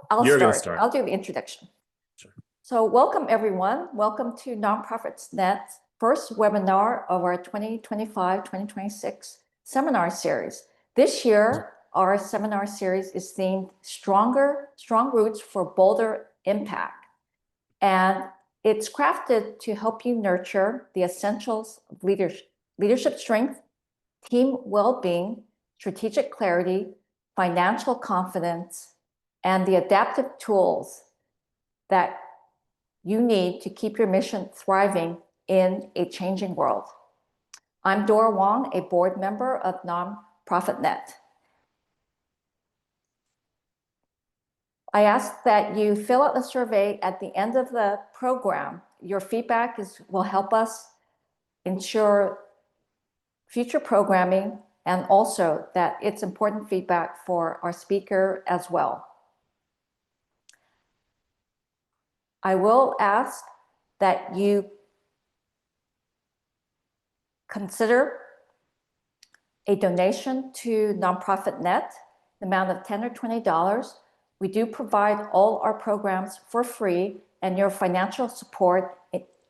I'll You're gonna start. start. I'll do the introduction. Sure. So welcome everyone. Welcome to Nonprofits Net's first webinar of our 2025-2026 seminar series. This year, our seminar series is themed Strong Roots for Bolder Impact. And it's crafted to help you nurture the essentials of leadership strength, team well-being, strategic clarity, financial confidence, and the adaptive tools that you need to keep your mission thriving in a changing world. I'm Dora Wong, a board member of Nonprofit Net. I ask that you fill out the survey at the end of the program. Your feedback will help us ensure future programming, and also that it's important feedback for our speaker as well. I will ask that you consider a donation to Nonprofit Net, the amount of $10 or $20. We do provide all our programs for free, and your financial support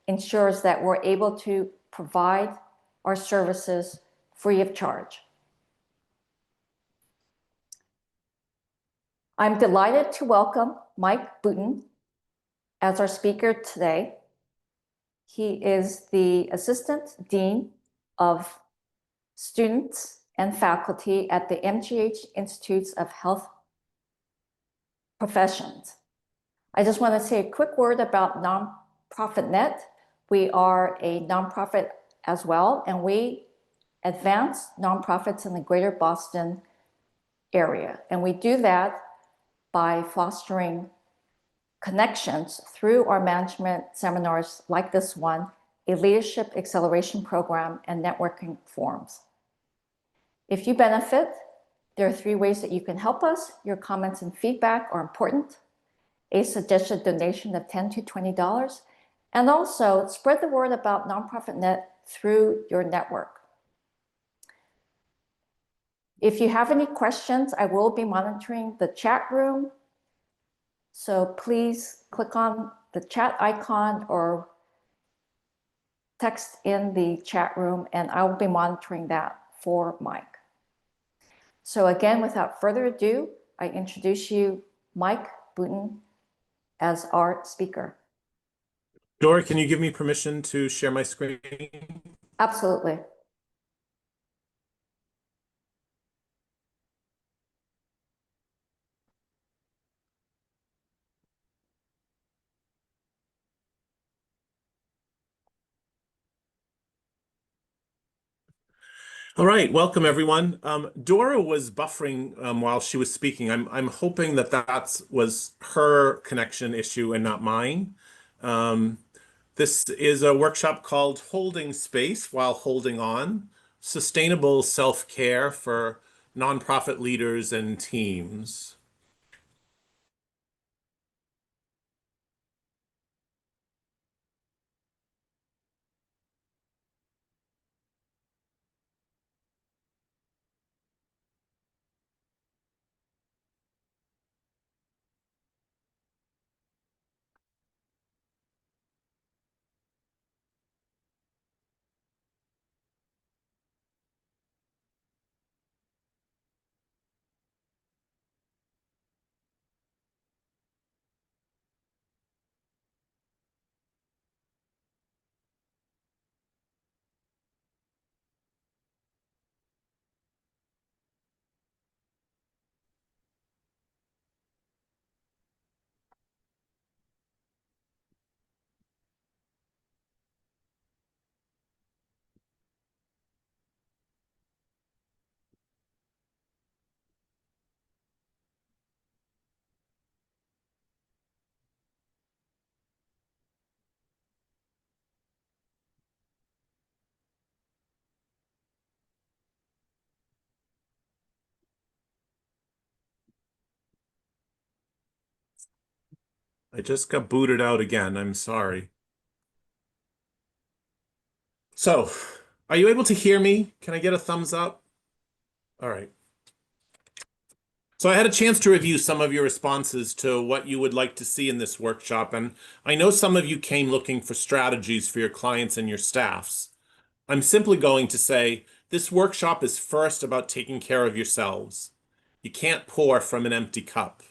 ensures that we're able to provide our services free of charge. I'm delighted to welcome Mike Boutin as our speaker today. He is the Assistant Dean of Students and Faculty at the MGH Institutes of Health Professions. I just want to say a quick word about Nonprofit Net. We are a nonprofit as well, and we advance nonprofits in the greater Boston area. And we do that by fostering connections through our management seminars like this one, a leadership acceleration program, and networking forums. If you benefit, there are 3 ways that you can help us. Your comments and feedback are important. A suggested donation of $10 to $20, and also spread the word about Nonprofit Net through your network. If you have any questions, I will be monitoring the chat room. So please click on the chat icon or text in the chat room, and I will be monitoring that for Mike. So again, without further ado, I introduce you Mike Boutin as our speaker. Dora, can you give me permission to share my screen? Absolutely. All right, welcome everyone. Dora was buffering while she was speaking. I'm hoping that was her connection issue and not mine. This is a workshop called Holding Space While Holding On, Sustainable Self-Care for Nonprofit Leaders and Teams. I just got booted out again. I'm sorry. So, are you able to hear me? Can I get a thumbs up? All right. So I had a chance to review some of your responses to what you would like to see in this workshop, and I know some of you came looking for strategies for your clients and your staffs. I'm simply going to say this workshop is first about taking care of yourselves. You can't pour from an empty cup.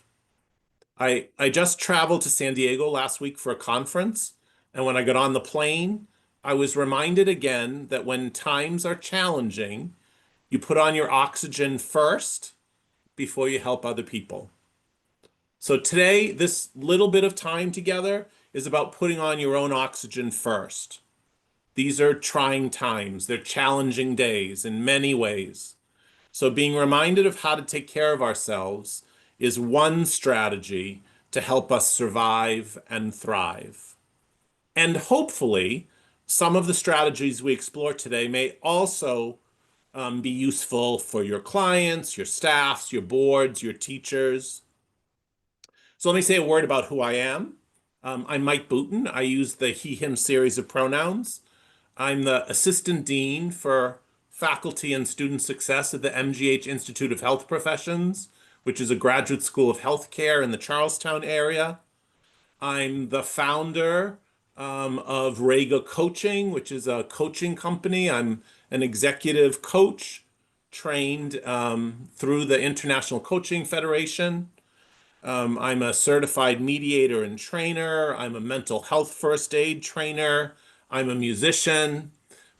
I just traveled to San Diego last week for a conference, and when I got on the plane, I was reminded again that when times are challenging, you put on your oxygen first before you help other people. So today, this little bit of time together is about putting on your own oxygen first. These are trying times. They're challenging days in many ways. So being reminded of how to take care of ourselves is one strategy to help us survive and thrive. And hopefully, some of the strategies we explore today may also be useful for your clients, your staffs, your boards, your teachers. So let me say a word about who I am. I'm Mike Boutin. I use the he, him series of pronouns. I'm the Assistant Dean for Faculty and Student Success at the MGH Institute of Health Professions, which is a graduate school of healthcare in the Charlestown area. I'm the founder of Rega Coaching, which is a coaching company. I'm an executive coach trained through the International Coaching Federation. I'm a certified mediator and trainer. I'm a mental health first aid trainer. I'm a musician.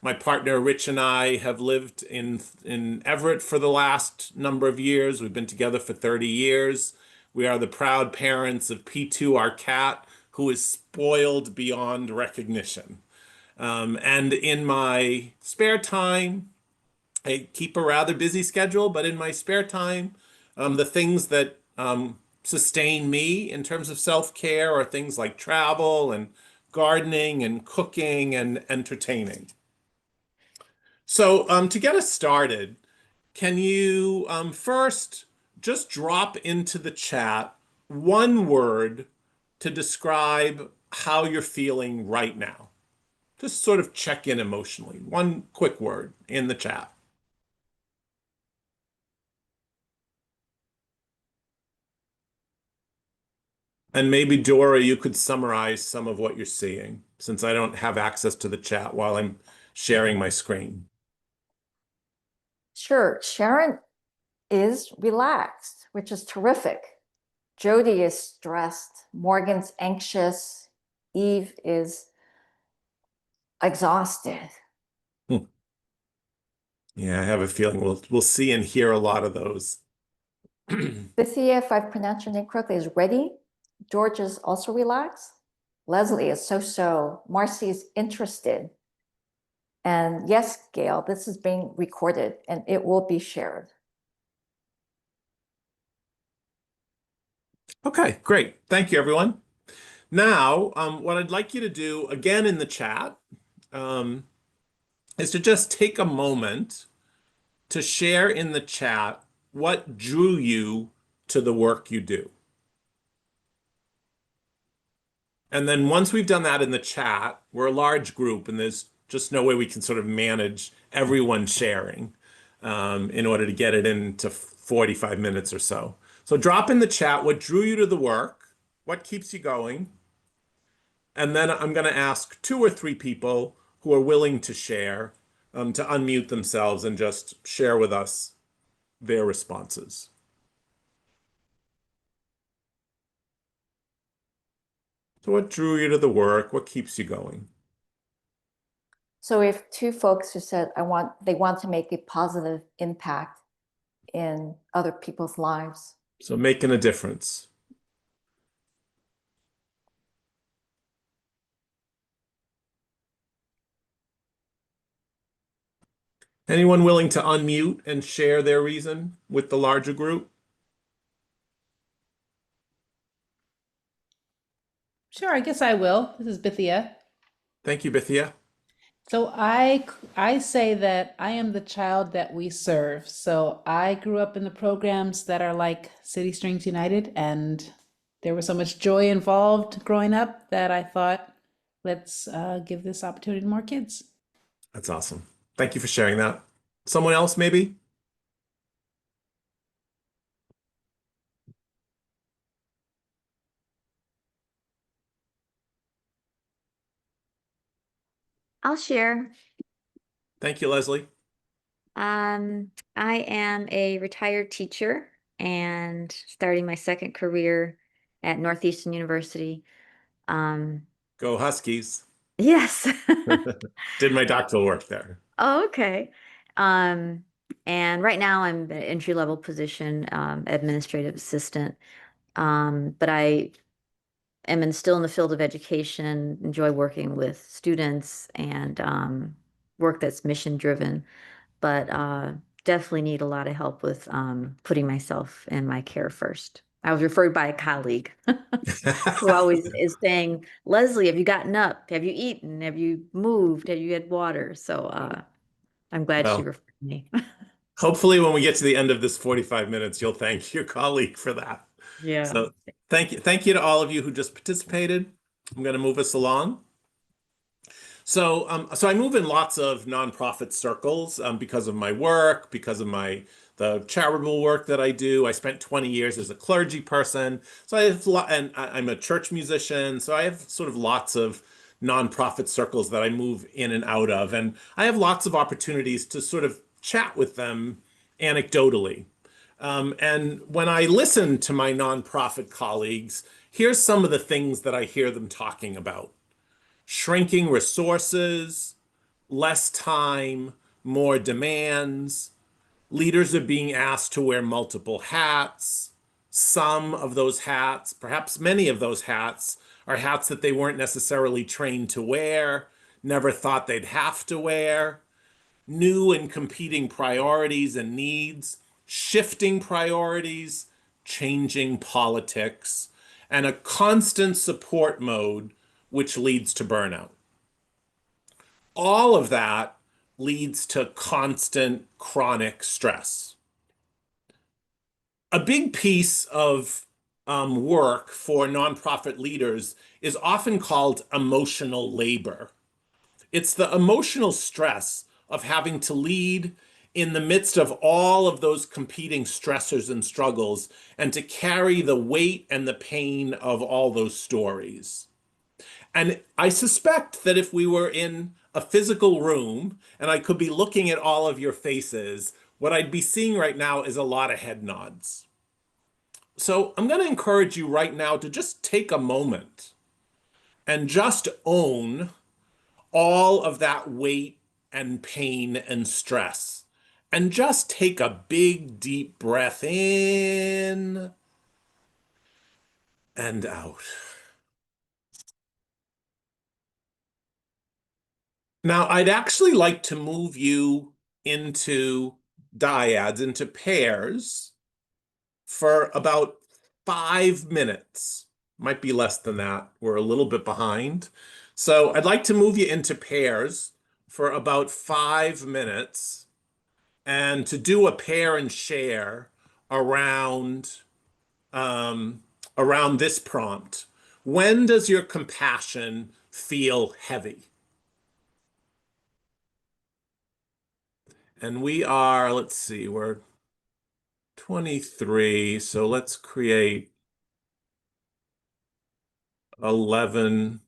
My partner Rich and I have lived in Everett for the last number of years. We've been together for 30 years. We are the proud parents of P2, our cat, who is spoiled beyond recognition. And in my spare time, I keep a rather busy schedule, but in my spare time, the things that sustain me in terms of self-care are things like travel and gardening and cooking and entertaining. So to get us started, can you first just drop into the chat one word to describe how you're feeling right now? Just sort of check in emotionally. One quick word in the chat. And maybe Dora, you could summarize some of what you're seeing, since I don't have access to the chat while I'm sharing my screen. Sure, Sharon is relaxed, which is terrific. Jody is stressed. Morgan's anxious. Eve is exhausted. Hmm. Yeah, I have a feeling we'll see and hear a lot of those. Bithia, if I've pronounced your name correctly, is ready. George is also relaxed. Leslie is so-so. Marcy is interested. And yes, Gail, this is being recorded and it will be shared. Okay, great. Thank you, everyone. Now, what I'd like you to do again in the chat um, is to just take a moment to share in the chat what drew you to the work you do. And then once we've done that in the chat, we're a large group and there's just no way we can sort of manage everyone sharing in order to get it into 45 minutes or so. So drop in the chat what drew you to the work, what keeps you going, and then I'm going to ask 2 or 3 people who are willing to share to unmute themselves and just share with us their responses. So what drew you to the work? What keeps you going? So we have 2 folks who said they want to make a positive impact in other people's lives. So making a difference. Anyone willing to unmute and share their reason with the larger group? Sure, I guess I will. This is Bithia. Thank you, Bithia. So I say that I am the child that we serve. So I grew up in the programs that are like City Strings United, and there was so much joy involved growing up that I thought, let's give this opportunity to more kids. That's awesome. Thank you for sharing that. Someone else, maybe? I'll share. Thank you, Leslie. I am a retired teacher and starting my second career at Northeastern University. Um, Go Huskies. yes. Did my doctoral work there. Oh, okay. Um, and right now I'm an entry-level position, administrative assistant. But I still in the field of education, enjoy working with students and work that's mission driven, but definitely need a lot of help with putting myself and my care first. I was referred by a colleague who always is saying, Leslie, have you gotten up? Have you eaten? Have you moved? Have you had water? So I'm glad she Well, referred me. hopefully when we get to the end of this 45 minutes, you'll thank your colleague for that. Yeah. So thank you. Thank you to all of you who just participated. I'm going to move us along. So I move in lots of nonprofit circles because of my work, because of the charitable work that I do. I spent 20 years as a clergy person, so I have and I'm a church musician, so I have sort of lots of nonprofit circles that I move in and out of, and I have lots of opportunities to sort of chat with them anecdotally. And when I listen to my nonprofit colleagues, here's some of the things that I hear them talking about: shrinking resources, less time, more demands. Leaders are being asked to wear multiple hats. Some of those hats, perhaps many of those hats, are hats that they weren't necessarily trained to wear, never thought they'd have to wear. New and competing priorities and needs, shifting priorities, changing politics, and a constant support mode, which leads to burnout. All of that leads to constant chronic stress. A big piece of work for nonprofit leaders is often called emotional labor. It's the emotional stress of having to lead in the midst of all of those competing stressors and struggles and to carry the weight and the pain of all those stories. And I suspect that if we were in a physical room and I could be looking at all of your faces, what I'd be seeing right now is a lot of head nods. So I'm going to encourage you right now to just take a moment and just own all of that weight and pain and stress. And just take a big, deep breath in and out. Now, I'd actually like to move you into dyads, into pairs, for about 5 minutes. Might be less than that. We're a little bit behind. So I'd like to move you into pairs for about 5 minutes and to do a pair and share around around this prompt. When does your compassion feel heavy? And we are, let's see, we're 23, so let's create 11.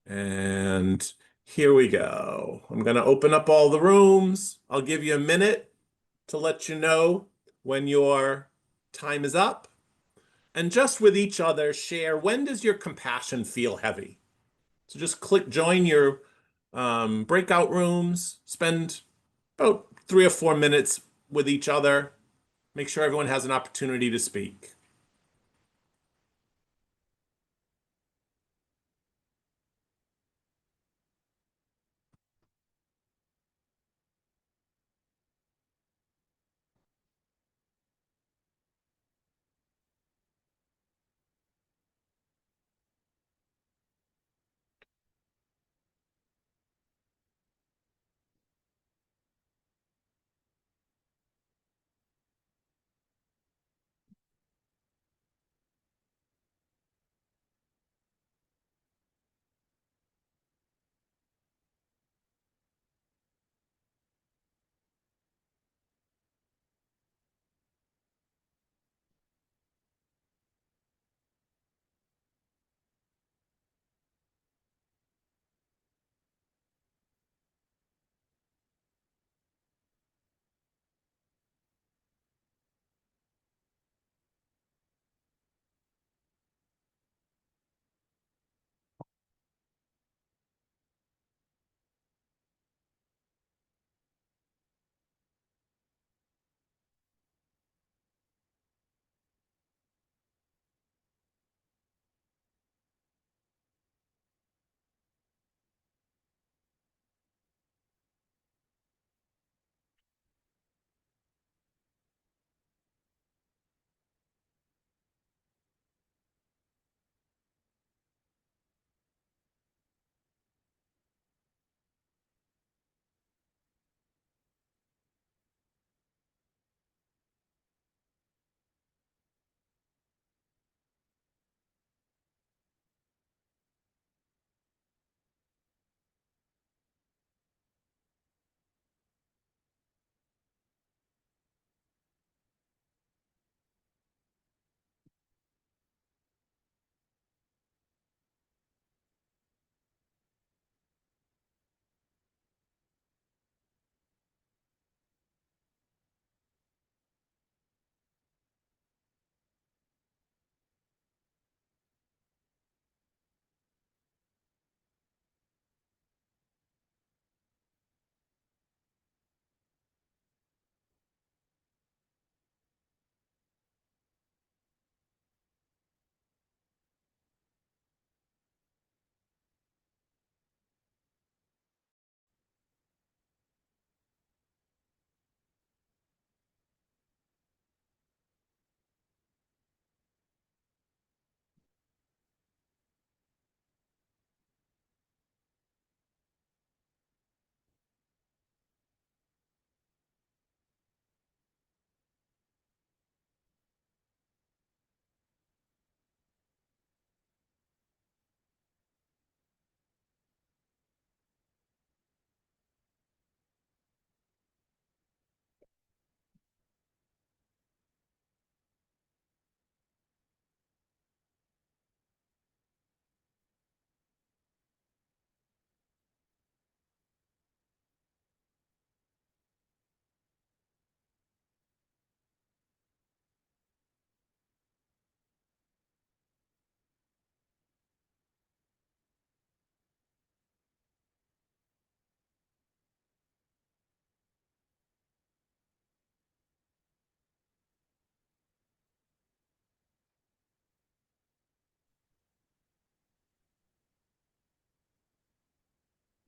And here we go. I'm going to open up all the rooms. I'll give you a minute to let you know when your time is up. And just with each other, share, when does your compassion feel heavy? So just click join your breakout rooms, spend about 3 or 4 minutes with each other. Make sure everyone has an opportunity to speak.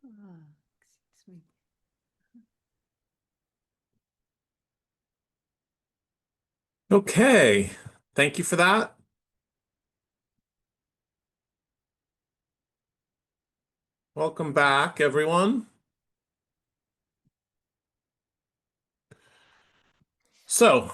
Excuse me. Okay, thank you for that. Welcome back, everyone. So,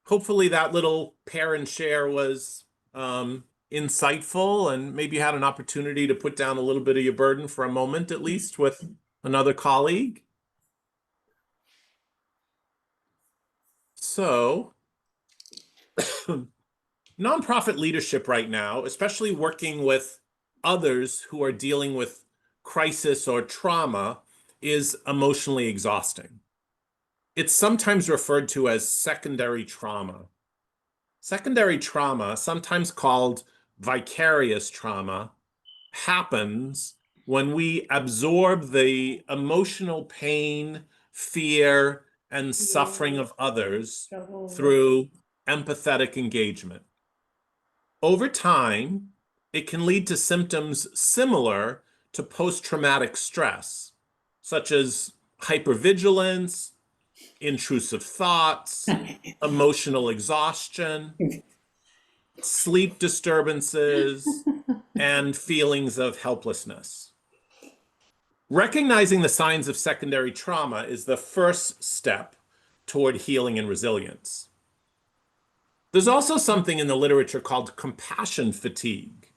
hopefully that little pair and share was insightful, and maybe you had an opportunity to put down a little bit of your burden for a moment, at least with another colleague. So, nonprofit leadership right now, especially working with others who are dealing with crisis or trauma, is emotionally exhausting. It's sometimes referred to as secondary trauma. Secondary trauma, sometimes called vicarious trauma, happens when we absorb the emotional pain, fear, and suffering of others through empathetic engagement. Over time, it can lead to symptoms similar to post-traumatic stress, such as hypervigilance, intrusive thoughts, emotional exhaustion, sleep disturbances, and feelings of helplessness. Recognizing the signs of secondary trauma is the first step toward healing and resilience. There's also something in the literature called compassion fatigue.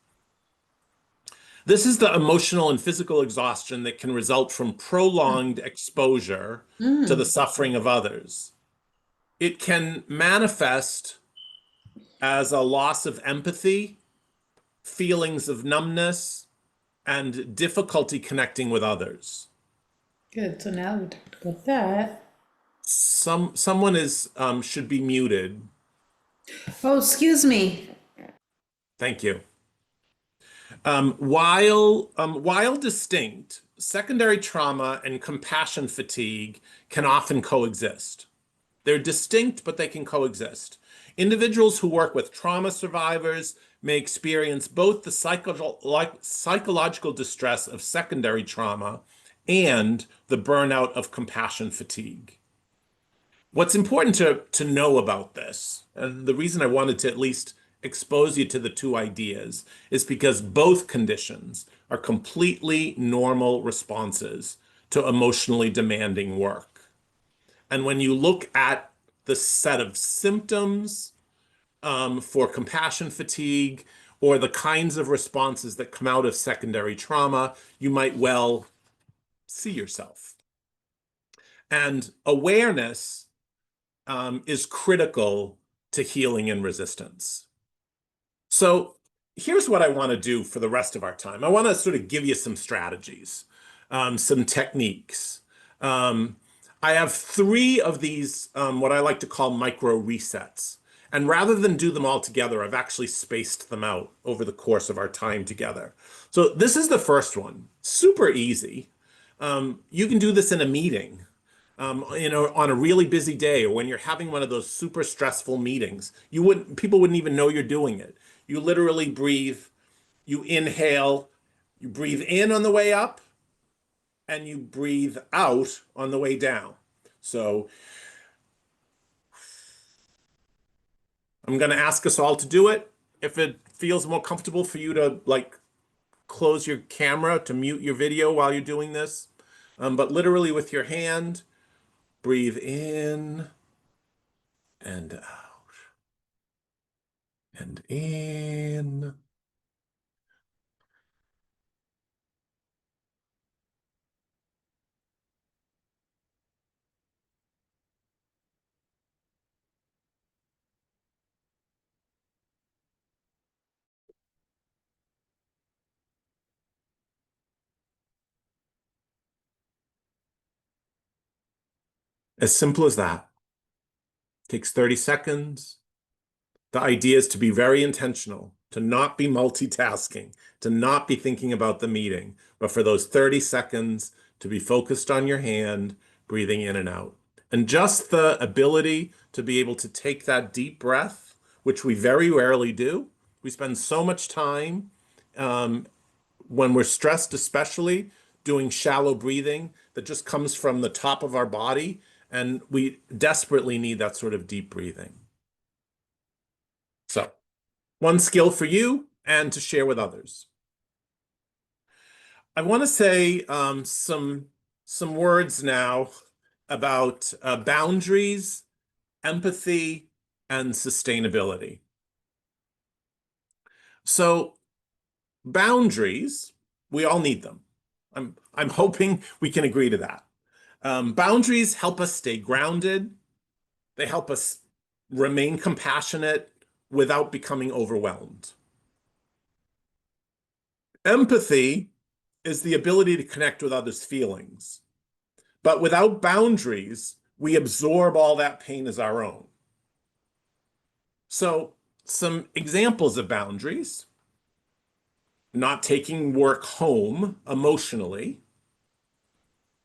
This is the emotional and physical exhaustion that can result from prolonged exposure to the suffering of others. It can manifest as a loss of empathy, feelings of numbness, and difficulty connecting with others. Good. So now we talked about that. Someone is should be muted. Oh, excuse me. Thank you. While distinct, secondary trauma and compassion fatigue can often coexist. They're distinct, but they can coexist. Individuals who work with trauma survivors may experience both the psychological distress of secondary trauma and the burnout of compassion fatigue. What's important to know about this, and the reason I wanted to at least expose you to the two ideas, is because both conditions are completely normal responses to emotionally demanding work. And when you look at the set of symptoms for compassion fatigue or the kinds of responses that come out of secondary trauma, you might well see yourself. And awareness is critical to healing and resistance. So here's what I want to do for the rest of our time. I want to sort of give you some strategies, some techniques. I have three of these, what I like to call micro resets. And rather than do them all together, I've actually spaced them out over the course of our time together. So this is the first one, super easy. You can do this in a meeting, on a really busy day, or when you're having one of those super stressful meetings. People wouldn't even know you're doing it. You literally breathe, you inhale, you breathe in on the way up, and you breathe out on the way down. So I'm going to ask us all to do it. If it feels more comfortable for you to close your camera to mute your video while you're doing this, but literally with your hand, breathe in and out and in. As simple as that. Takes 30 seconds. The idea is to be very intentional, to not be multitasking, to not be thinking about the meeting, but for those 30 seconds to be focused on your hand, breathing in and out. And just the ability to be able to take that deep breath, which we very rarely do. We spend so much time when we're stressed, especially, doing shallow breathing that just comes from the top of our body. And we desperately need that sort of deep breathing. So one skill for you and to share with others. I want to say some words now about boundaries, empathy, and sustainability. So boundaries, we all need them. I'm hoping we can agree to that. Boundaries help us stay grounded. They help us remain compassionate without becoming overwhelmed. Empathy is the ability to connect with others' feelings. But without boundaries, we absorb all that pain as our own. So some examples of boundaries: not taking work home emotionally,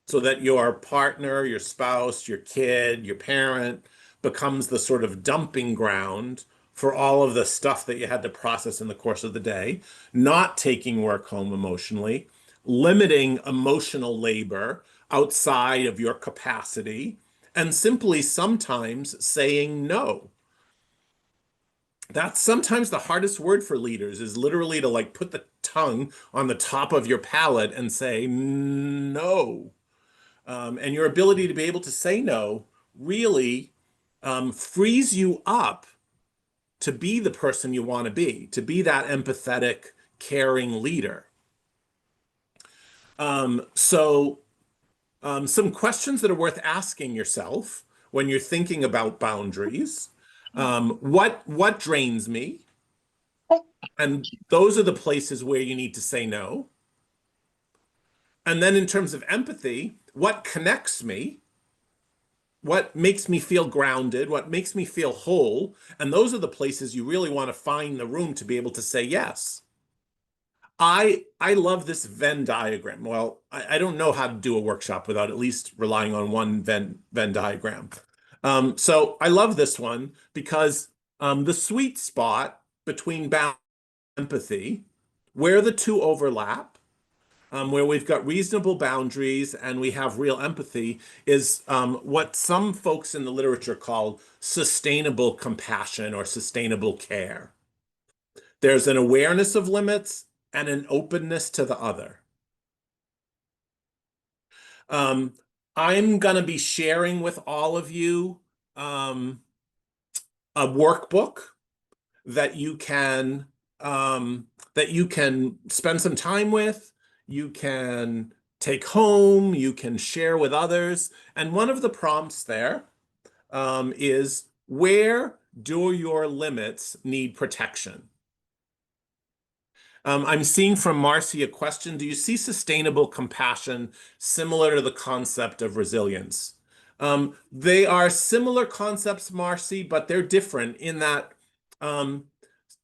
so that your partner, your spouse, your kid, your parent becomes the sort of dumping ground for all of the stuff that you had to process in the course of the day. Not taking work home emotionally, limiting emotional labor outside of your capacity, and simply sometimes saying no. That's sometimes the hardest word for leaders, is literally to like put the tongue on the top of your palate and say no. And your ability to be able to say no really frees you up to be the person you want to be that empathetic, caring leader. So some questions that are worth asking yourself when you're thinking about boundaries: what drains me? And those are the places where you need to say no. And then in terms of empathy, what connects me? What makes me feel grounded? What makes me feel whole? And those are the places you really want to find the room to be able to say yes. I love this Venn diagram. Well, I don't know how to do a workshop without at least relying on one Venn diagram. So I love this one because the sweet spot between empathy, where the two overlap, where we've got reasonable boundaries and we have real empathy, is what some folks in the literature call sustainable compassion or sustainable care. There's an awareness of limits and an openness to the other. I'm going to be sharing with all of you a workbook that you can spend some time with, you can take home, you can share with others. And one of the prompts there is, where do your limits need protection? I'm seeing from Marcy a question: do you see sustainable compassion similar to the concept of resilience? They are similar concepts, Marcy, but they're different in that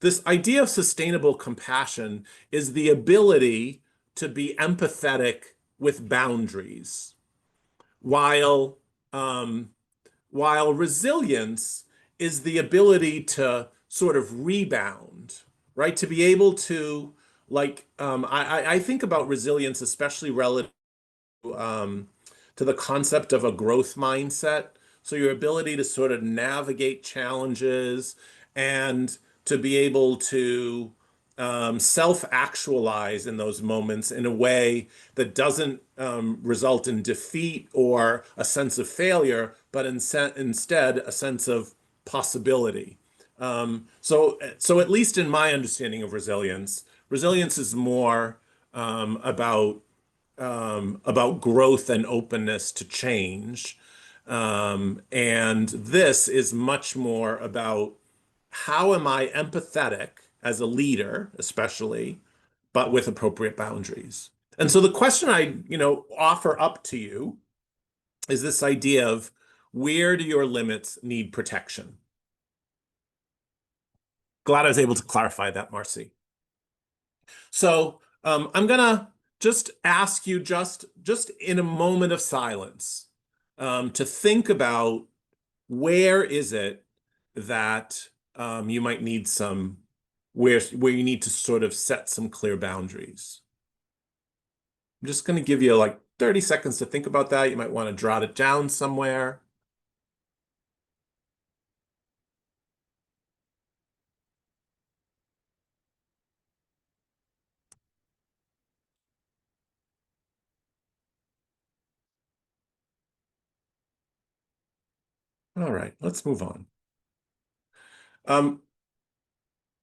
this idea of sustainable compassion is the ability to be empathetic with boundaries, while resilience is the ability to sort of rebound, right? To be able to, like, I think about resilience, especially relative to the concept of a growth mindset. So your ability to sort of navigate challenges and to be able to self-actualize in those moments in a way that doesn't result in defeat or a sense of failure, but instead a sense of possibility. So at least in my understanding of resilience, resilience is more about growth and openness to change. And this is much more about, how am I empathetic as a leader, especially, but with appropriate boundaries? And so the question I, offer up to you is this idea of, where do your limits need protection? Glad I was able to clarify that, Marcy. So I'm gonna just ask you, just in a moment of silence, to think about, where is it that you might need where you need to sort of set some clear boundaries. I'm just going to give you like 30 seconds to think about that. You might want to jot it down somewhere. All right, let's move on.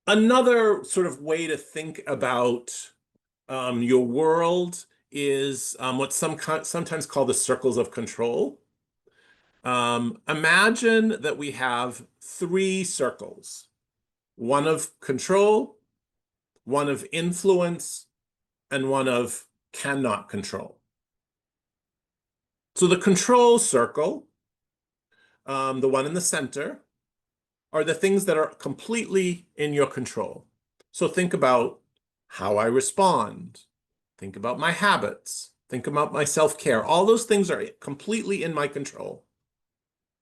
Another sort of way to think about your world is what's sometimes called the circles of control. Imagine that we have 3 circles, one of control, one of influence, and one of cannot control. So the control circle, the one in the center, are the things that are completely in your control. So think about how I respond. Think about my habits. Think about my self-care. All those things are completely in my control.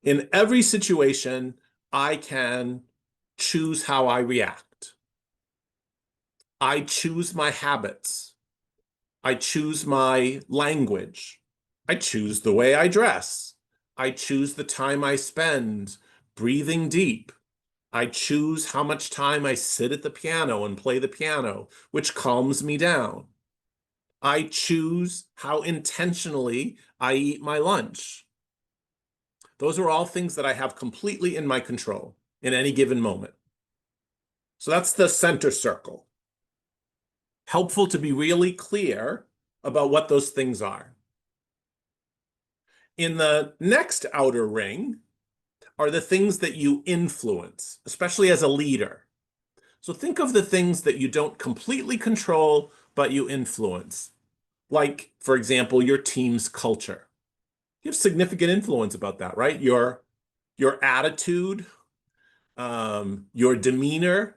In every situation, I can choose how I react. I choose my habits. I choose my language. I choose the way I dress. I choose the time I spend breathing deep. I choose how much time I sit at the piano and play the piano, which calms me down. I choose how intentionally I eat my lunch. Those are all things that I have completely in my control in any given moment. So that's the center circle. Helpful to be really clear about what those things are. In the next outer ring are the things that you influence, especially as a leader. So think of the things that you don't completely control, but you influence. Like, for example, your team's culture. You have significant influence about that, right? Your attitude, your demeanor,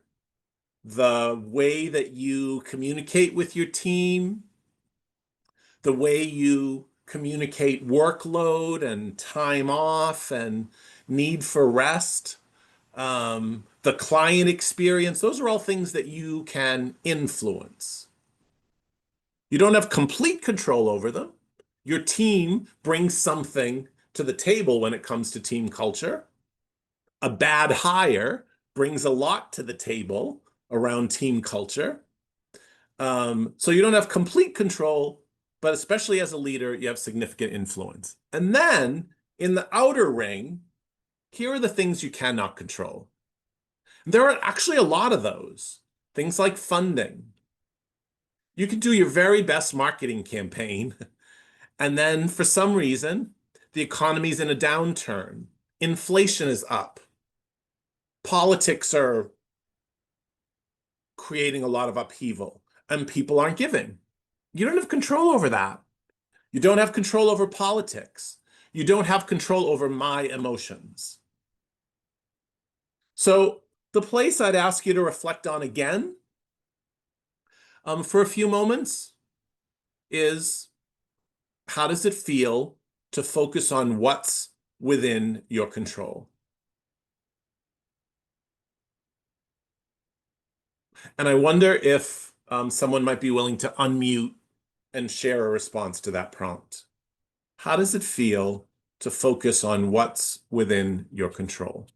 the way that you communicate with your team, the way you communicate workload and time off and need for rest, the client experience. Those are all things that you can influence. You don't have complete control over them. Your team brings something to the table when it comes to team culture. A bad hire brings a lot to the table around team culture. So you don't have complete control, but especially as a leader, you have significant influence. And then in the outer ring, here are the things you cannot control. There are actually a lot of those. Things like funding. You could do your very best marketing campaign, and then for some reason, the economy's in a downturn. Inflation is up. Politics are creating a lot of upheaval, and people aren't giving. You don't have control over that. You don't have control over politics. You don't have control over my emotions. So the place I'd ask you to reflect on again for a few moments is, how does it feel to focus on what's within your control? And I wonder if someone might be willing to unmute and share a response to that prompt. How does it feel to focus on what's within your control?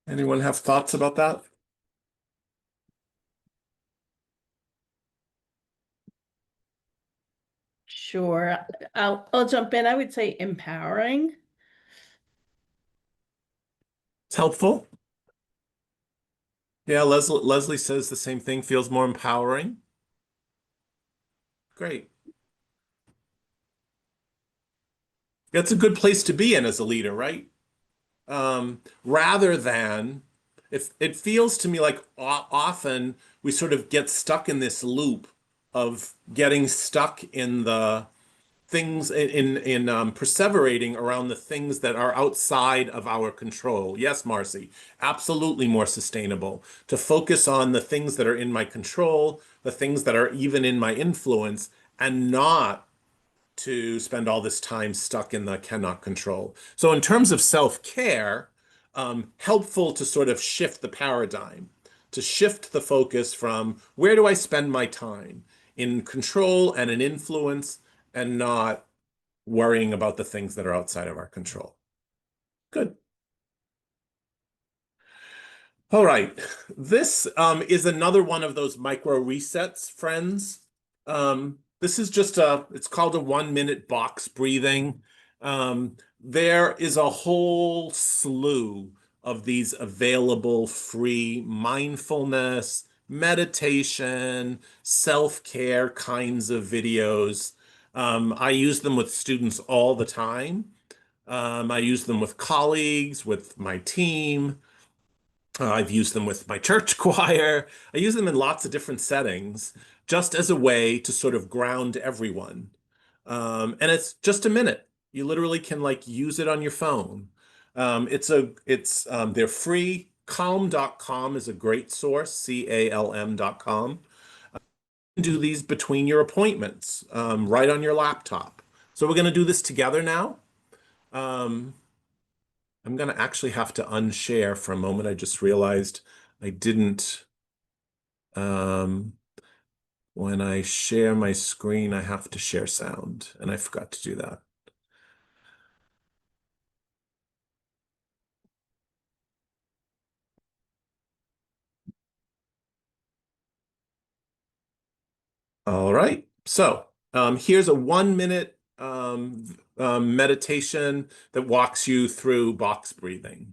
Anyone have thoughts about that? Sure. I'll jump in. I would say empowering. It's helpful. Yeah, Leslie says the same thing, feels more empowering. Great. That's a good place to be in as a leader, right? Rather than, if it feels to me like often we sort of get stuck in this loop of getting stuck in the things in perseverating around the things that are outside of our control. Yes, Marcy, absolutely more sustainable to focus on the things that are in my control, the things that are even in my influence, and not to spend all this time stuck in the cannot control. So in terms of self-care, helpful to sort of shift the paradigm, to shift the focus from where do I spend my time in control and in influence and not worrying about the things that are outside of our control. Good. All right. This is another one of those micro resets, friends. This is just it's called a 1-minute box breathing. There is a whole slew of these available free mindfulness, meditation, self-care kinds of videos. I use them with students all the time. I use them with colleagues, with my team. I've used them with my church choir. I use them in lots of different settings just as a way to sort of ground everyone. And it's just a minute. You literally can like use it on your phone. They're free. Calm.com is a great source, CALM.com. You can do these between your appointments, right on your laptop. So we're going to do this together now. I'm going to actually have to unshare for a moment. I just realized I didn't. When I share my screen, I have to share sound, and I forgot to do that. All right. So here's a 1-minute meditation that walks you through box breathing.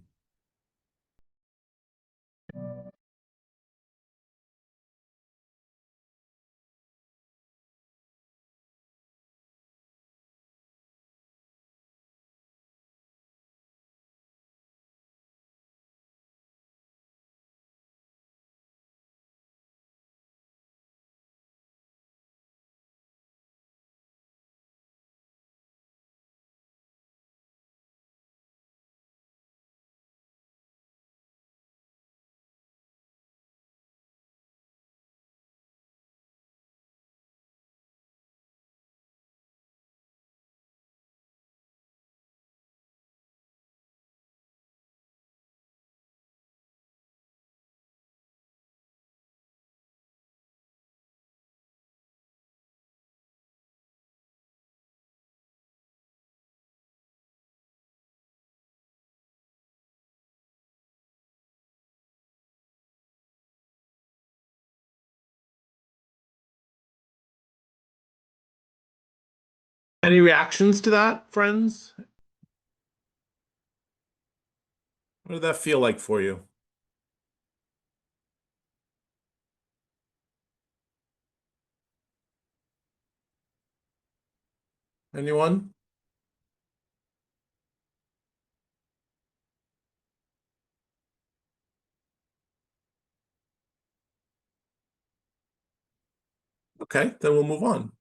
Any reactions to that, friends? What did that feel like for you? Anyone? Okay, then we'll move on.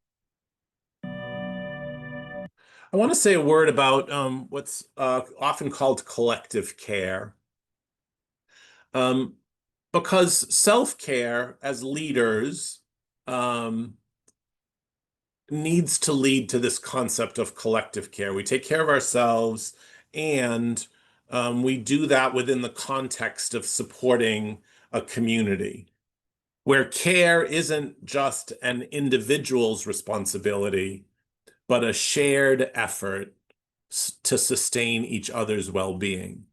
I want to say a word about what's often called collective care. Because self-care as leaders needs to lead to this concept of collective care. We take care of ourselves, and we do that within the context of supporting a community where care isn't just an individual's responsibility, but a shared effort to sustain each other's well-being.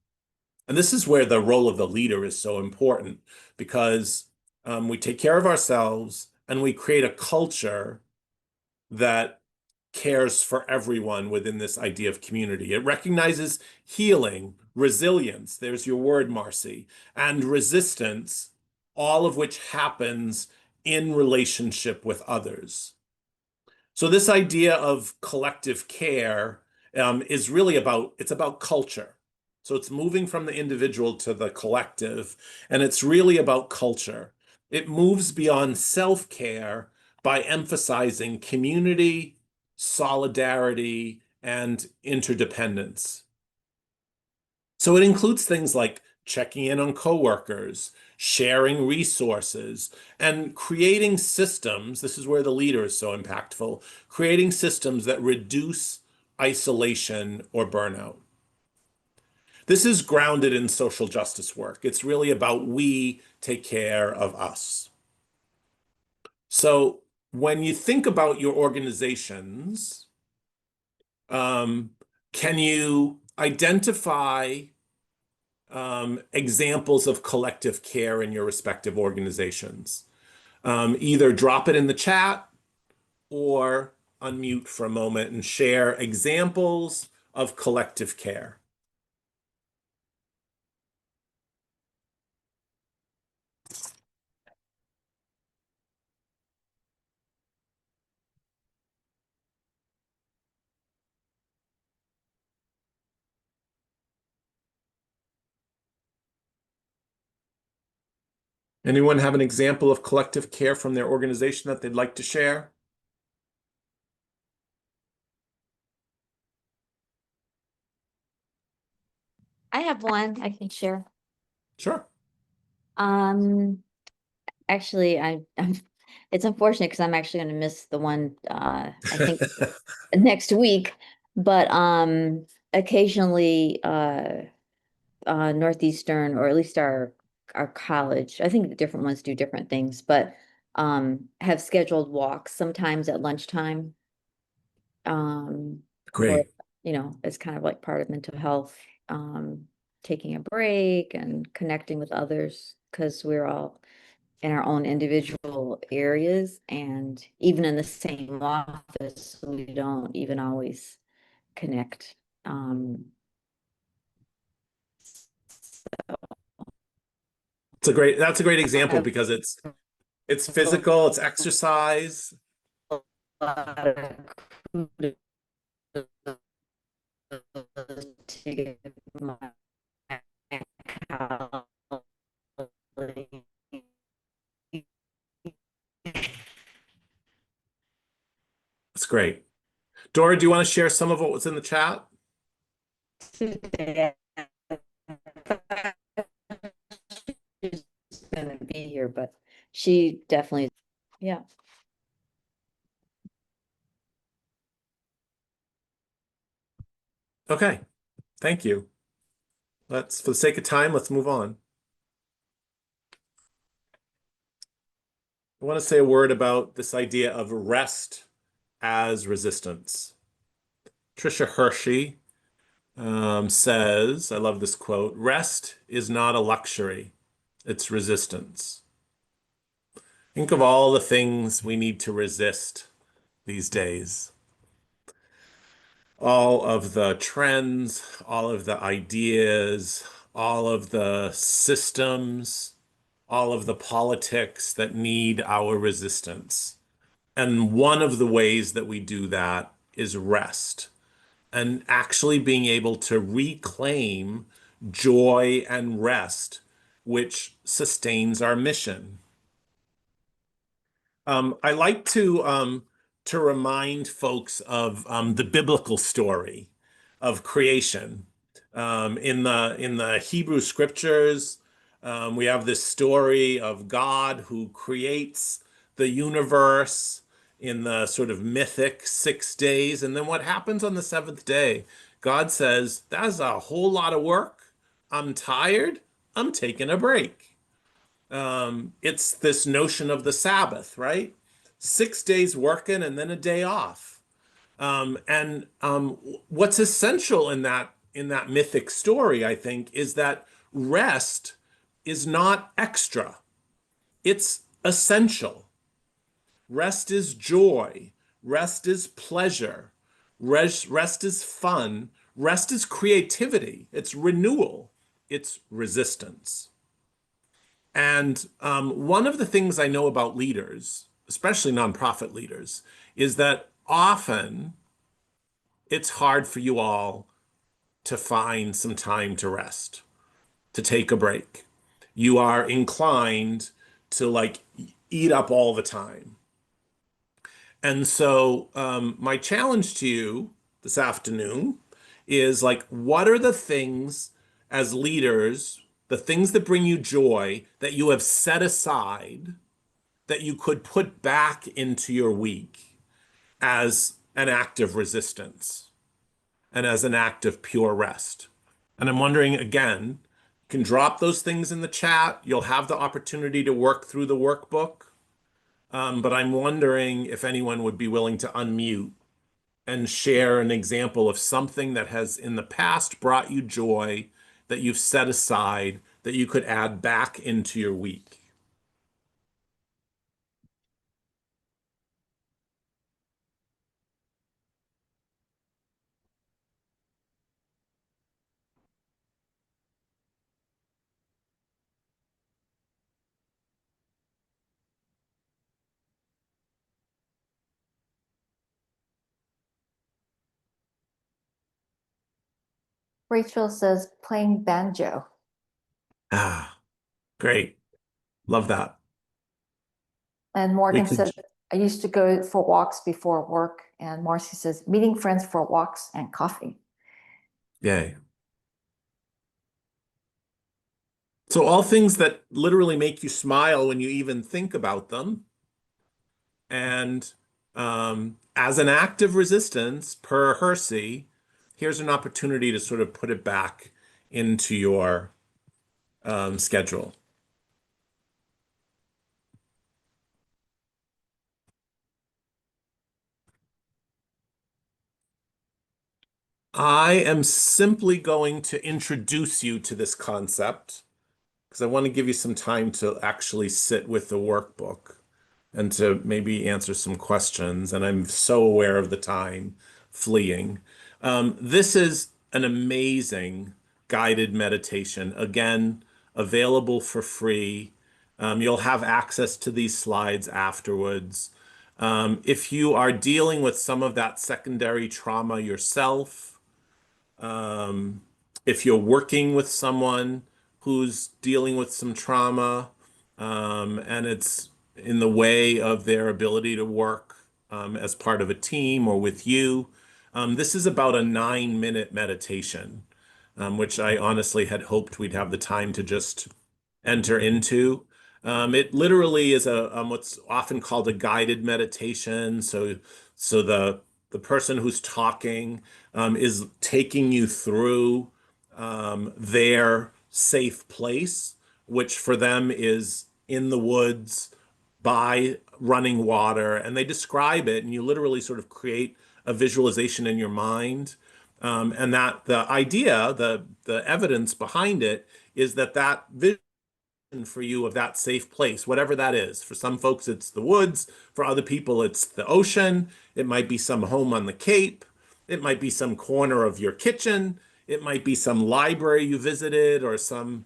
And this is where the role of the leader is so important, because we take care of ourselves and we create a culture that cares for everyone within this idea of community. It recognizes healing, resilience, there's your word, Marcy, and resistance, all of which happens in relationship with others. So this idea of collective care is really it's about culture. So it's moving from the individual to the collective, and it's really about culture. It moves beyond self-care by emphasizing community, solidarity, and interdependence. So it includes things like checking in on coworkers, sharing resources, and creating systems. This is where the leader is so impactful, creating systems that reduce isolation or burnout. This is grounded in social justice work. It's really about we take care of us. So when you think about your organizations, can you identify examples of collective care in your respective organizations? Either drop it in the chat or unmute for a moment and share examples of collective care. Anyone have an example of collective care from their organization that they'd like to share? I have one I can share. Sure. Actually, it's unfortunate because I'm actually going to miss the one, I think next week, but, occasionally, Northeastern, or at least our college, I think the different ones do different things, but, have scheduled walks sometimes at lunchtime. Or, Great. it's kind of like part of mental health, taking a break and connecting with others, because we're all in our own individual areas, and even in the same office, we don't even always connect. That's a great example because it's physical, it's exercise. A lot of kudos to my colleagues It's great. Dora, do you want to share some of what was in the chat? today. She's gonna be here, but she definitely, yeah. Okay, thank you. For the sake of time, let's move on. I want to say a word about this idea of rest as resistance. Tricia Hershey says, I love this quote, rest is not a luxury, it's resistance. Think of all the things we need to resist these days. All of the trends, all of the ideas, all of the systems, all of the politics that need our resistance. And one of the ways that we do that is rest, and actually being able to reclaim joy and rest, which sustains our mission. I like to remind folks of the biblical story of creation. In the Hebrew scriptures, we have this story of God who creates the universe in the sort of mythic 6 days. And then what happens on the seventh day? God says, that's a whole lot of work. I'm tired. I'm taking a break. It's this notion of the Sabbath, right? 6 days working and then a day off. And what's essential in that mythic story, I think, is that rest is not extra. It's essential. Rest is joy. Rest is pleasure. Rest is fun. Rest is creativity. It's renewal. It's resistance. And one of the things I know about leaders, especially nonprofit leaders, is that often it's hard for you all to find some time to rest, to take a break. You are inclined to eat up all the time. And so my challenge to you this afternoon is what are the things as leaders, the things that bring you joy that you have set aside that you could put back into your week as an act of resistance and as an act of pure rest? And I'm wondering again, you can drop those things in the chat. You'll have the opportunity to work through the workbook. But I'm wondering if anyone would be willing to unmute and share an example of something that has in the past brought you joy that you've set aside that you could add back into your week. Rachel says playing banjo. Ah, great. Love that. And Morgan could- said, I used to go for walks before work. And Marcy says, meeting friends for walks and coffee. Yay. So all things that literally make you smile when you even think about them. And as an act of resistance, per Hersey, here's an opportunity to sort of put it back into your schedule. I am simply going to introduce you to this concept because I want to give you some time to actually sit with the workbook and to maybe answer some questions. And I'm so aware of the time fleeing. This is an amazing guided meditation, again, available for free. You'll have access to these slides afterwards. If you are dealing with some of that secondary trauma yourself, if you're working with someone who's dealing with some trauma, and it's in the way of their ability to work as part of a team or with you, this is about a 9-minute meditation, which I honestly had hoped we'd have the time to just enter into. It literally is a what's often called a guided meditation. So the person who's talking is taking you through their safe place, which for them is in the woods by running water, and they describe it, and you literally sort of create a visualization in your mind. And that the idea, the evidence behind it is that vision for you of that safe place, whatever that is. For some folks, it's the woods. For other people, it's the ocean. It might be some home on the Cape. It might be some corner of your kitchen. It might be some library you visited or some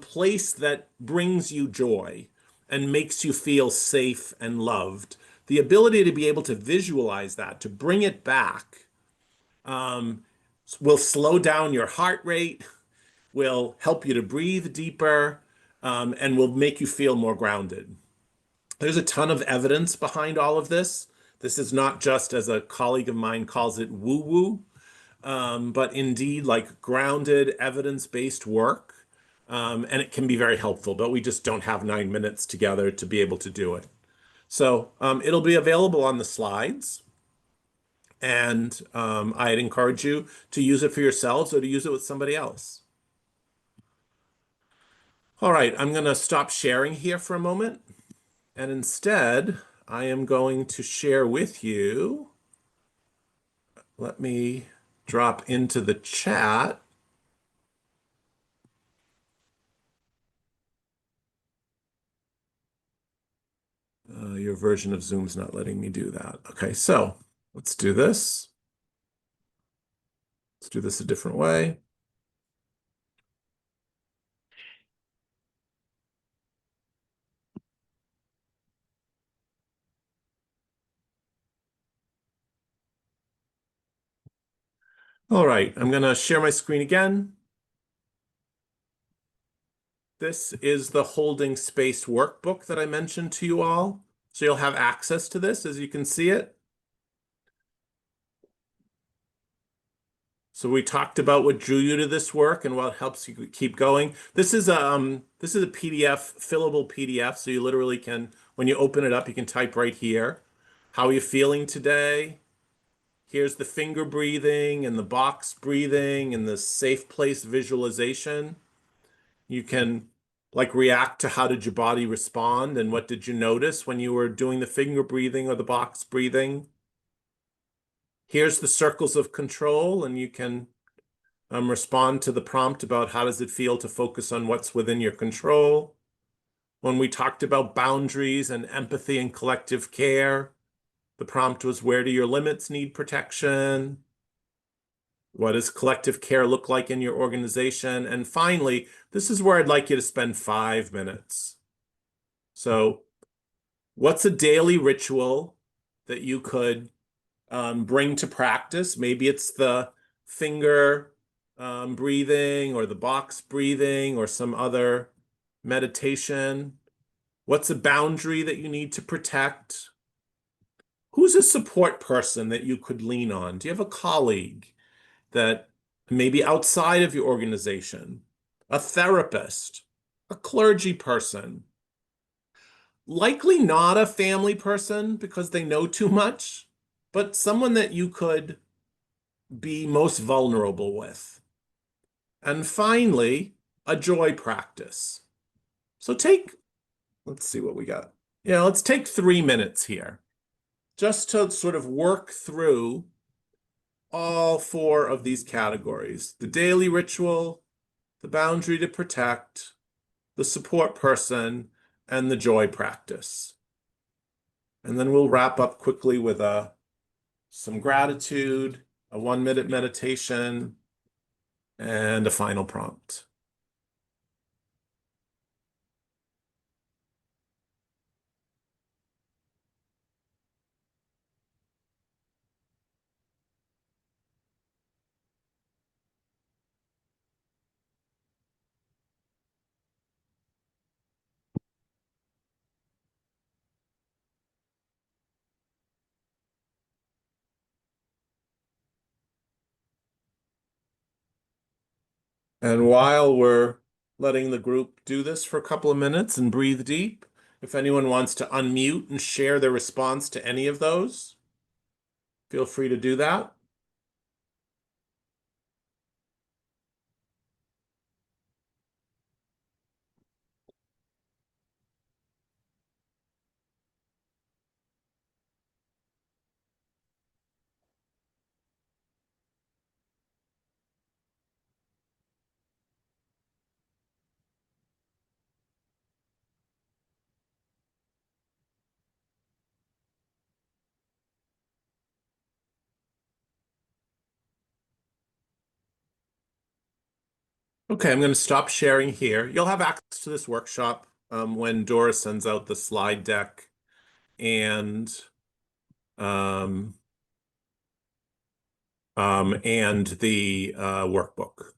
place that brings you joy and makes you feel safe and loved. The ability to be able to visualize that, to bring it back, will slow down your heart rate, will help you to breathe deeper, and will make you feel more grounded. There's a ton of evidence behind all of this. This is not just, as a colleague of mine calls it, woo-woo, but indeed like grounded, evidence-based work. And it can be very helpful, but we just don't have 9 minutes together to be able to do it. So it'll be available on the slides. And I'd encourage you to use it for yourselves or to use it with somebody else. All right, I'm going to stop sharing here for a moment. And instead, I am going to share with you. Let me drop into the chat. Your version of Zoom's not letting me do that. Okay, so let's do this. Let's do this a different way. All right, I'm going to share my screen again. This is the holding space workbook that I mentioned to you all. So you'll have access to this as you can see it. So we talked about what drew you to this work and what helps you keep going. This is a PDF, fillable PDF. So you literally can, when you open it up, you can type right here. How are you feeling today? Here's the finger breathing and the box breathing and the safe place visualization. You can like react to how did your body respond and what did you notice when you were doing the finger breathing or the box breathing. Here's the circles of control, and you can respond to the prompt about how does it feel to focus on what's within your control. When we talked about boundaries and empathy and collective care, the prompt was, where do your limits need protection? What does collective care look like in your organization? And finally, this is where I'd like you to spend 5 minutes. So what's a daily ritual that you could bring to practice? Maybe it's the finger breathing or the box breathing or some other meditation. What's a boundary that you need to protect? Who's a support person that you could lean on? Do you have a colleague that maybe outside of your organization, a therapist, a clergy person, likely not a family person because they know too much, but someone that you could be most vulnerable with? And finally, a joy practice. So let's see what we got. Yeah, let's take 3 minutes here just to sort of work through all 4 of these categories: the daily ritual, the boundary to protect, the support person, and the joy practice. And then we'll wrap up quickly with some gratitude, a 1-minute meditation, and a final prompt. And while we're letting the group do this for a couple of minutes and breathe deep, if anyone wants to unmute and share their response to any of those, feel free to do that. Okay, I'm going to stop sharing here. You'll have access to this workshop when Dora sends out the slide deck and um, the workbook.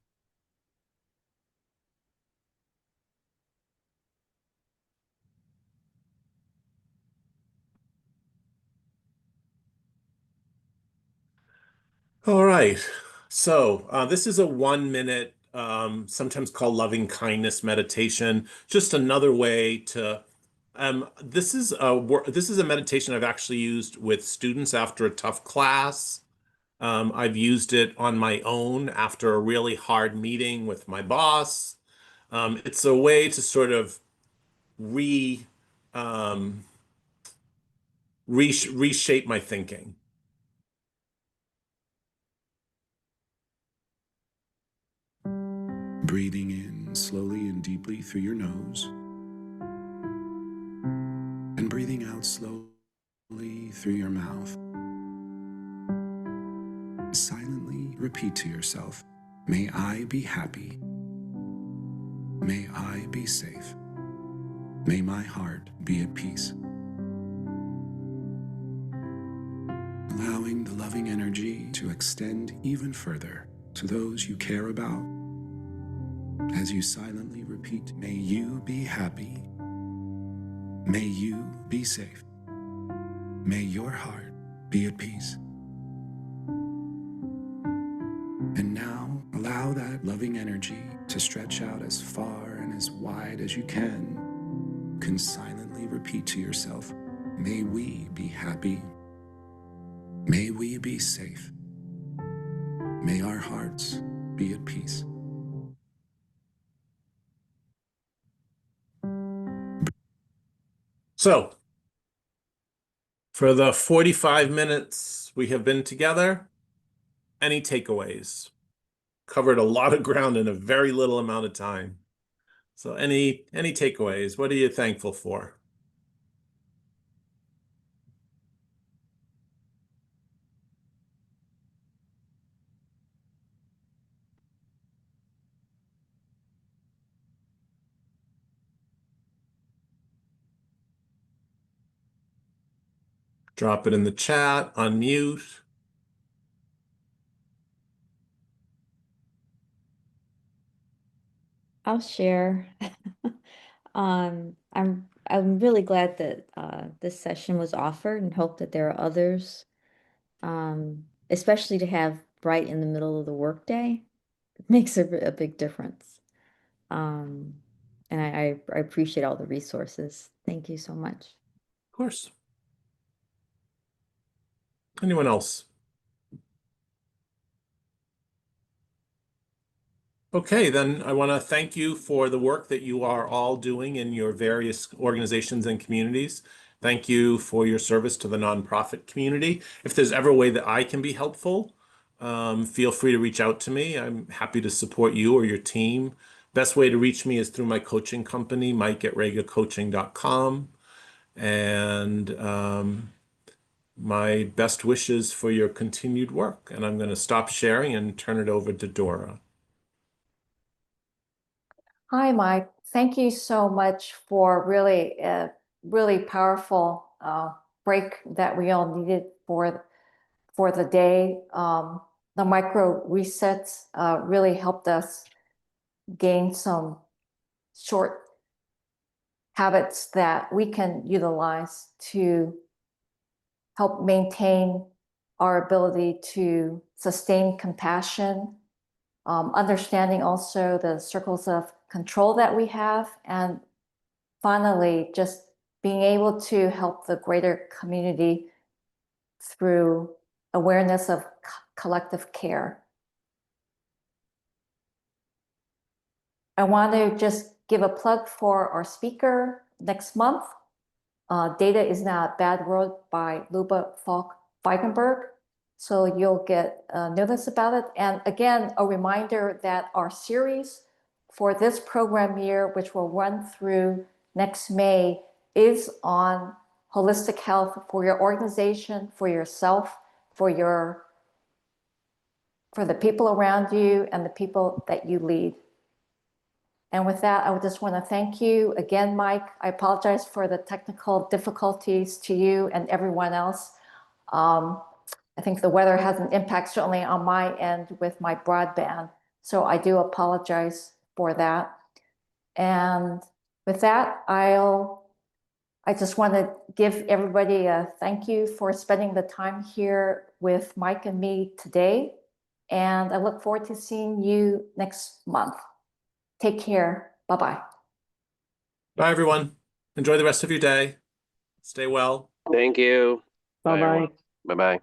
All right. So this is a 1-minute, sometimes called loving kindness meditation. Just another way to. This is a meditation I've actually used with students after a tough class. I've used it on my own after a really hard meeting with my boss. It's a way to sort of um, reshape my thinking. Breathing in slowly and deeply through your nose, and breathing out slowly through your mouth. Silently repeat to yourself, may I be happy. May I be safe. May my heart be at peace. Allowing the loving energy to extend even further to those you care about. As you silently repeat, may you be happy. May you be safe. May your heart be at peace. And now allow that loving energy to stretch out as far and as wide as you can. You can silently repeat to yourself, may we be happy. May we be safe. May our hearts be at peace. So, for the 45 minutes we have been together, any takeaways? Covered a lot of ground in a very little amount of time. So any takeaways? What are you thankful for? Drop it in the chat, unmute. I'll share. I'm really glad that this session was offered and hope that there are others, especially to have right in the middle of the workday. It makes a big difference. And I appreciate all the resources. Thank you so much. Of course. Anyone else? Okay, then I want to thank you for the work that you are all doing in your various organizations and communities. Thank you for your service to the nonprofit community. If there's ever a way that I can be helpful, feel free to reach out to me. I'm happy to support you or your team. Best way to reach me is through my coaching company, mike@regacoaching.com. And my best wishes for your continued work. And I'm going to stop sharing and turn it over to Dora. Hi, Mike. Thank you so much for really really powerful break that we all needed for the day. The micro resets really helped us gain some short habits that we can utilize to help maintain our ability to sustain compassion, understanding also the circles of control that we have, and finally, just being able to help the greater community through awareness of collective care. I want to just give a plug for our speaker next month. Data is Not a Bad Word by Luba Falk-Feigenberg. So you'll get notice about it. And again, a reminder that our series for this program year, which will run through next May, is on holistic health for your organization, for yourself, for the people around you and the people that you lead. And with that, I would just want to thank you again, Mike. I apologize for the technical difficulties to you and everyone else. I think the weather has an impact certainly on my end with my broadband. So I do apologize for that. And with that, I just want to give everybody a thank you for spending the time here with Mike and me today. And I look forward to seeing you next month. Take care. Bye-bye. Bye, everyone. Enjoy the rest of your day. Stay well. Thank you. Bye-bye. Bye-bye.